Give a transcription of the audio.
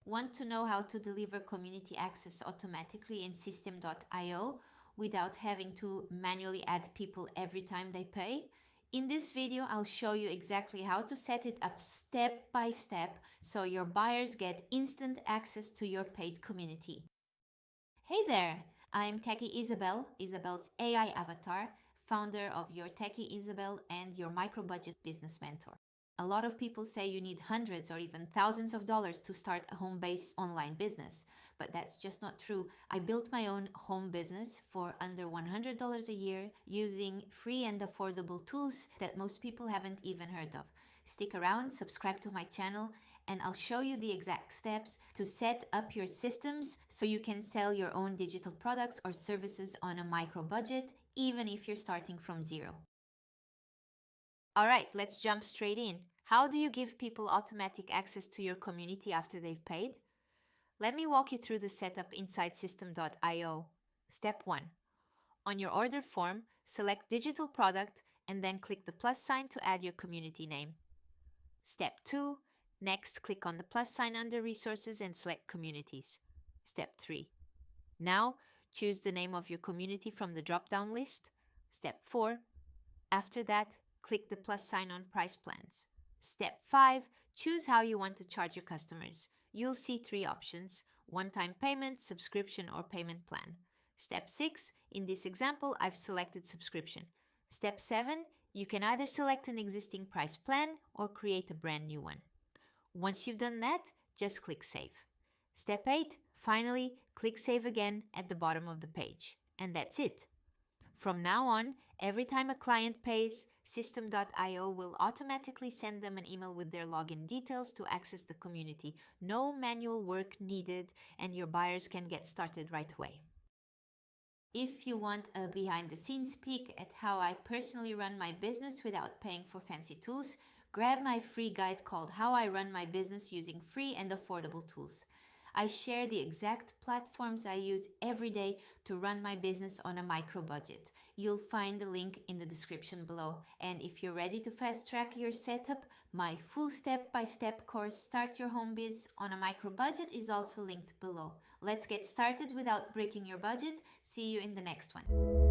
Want to know how to deliver community access automatically in System.io without having to manually add people every time they pay? In this video, I'll show you exactly how to set it up step by step so your buyers get instant access to your paid community. Hey there, I'm Techie Isabel, Isabel's AI avatar, founder of Your Techie Isabel and your micro-budget business mentor. A lot of people say you need hundreds or even thousands of dollars to start a home-based online business, but that's just not true. I built my own home business for under $100 a year using free and affordable tools that most people haven't even heard of. Stick around, subscribe to my channel, and I'll show you the exact steps to set up your systems so you can sell your own digital products or services on a micro budget, even if you're starting from zero. All right, let's jump straight in. How do you give people automatic access to your community after they've paid? Let me walk you through the setup inside System.io. Step 1. On your order form, select Digital Product and then click the plus sign to add your community name. Step 2. Next, click on the plus sign under Resources and select Communities. Step 3. Now, choose the name of your community from the drop-down list. Step 4. After that, click the plus sign on Price Plans. Step 5. Choose how you want to charge your customers. You'll see 3 options: one-time payment, subscription, or payment plan. Step 6. In this example, I've selected subscription. Step 7. You can either select an existing price plan or create a brand new one. Once you've done that, just click Save. Step 8. Finally, click Save again at the bottom of the page. And that's it. From now on, every time a client pays, System.io will automatically send them an email with their login details to access the community. No manual work needed, and your buyers can get started right away. If you want a behind-the-scenes peek at how I personally run my business without paying for fancy tools, grab my free guide called How I Run My Business Using Free and Affordable Tools. I share the exact platforms I use every day to run my business on a micro budget. You'll find the link in the description below. And if you're ready to fast track your setup, my full step-by-step course Start Your Home Biz on a micro budget is also linked below. Let's get started without breaking your budget. See you in the next one.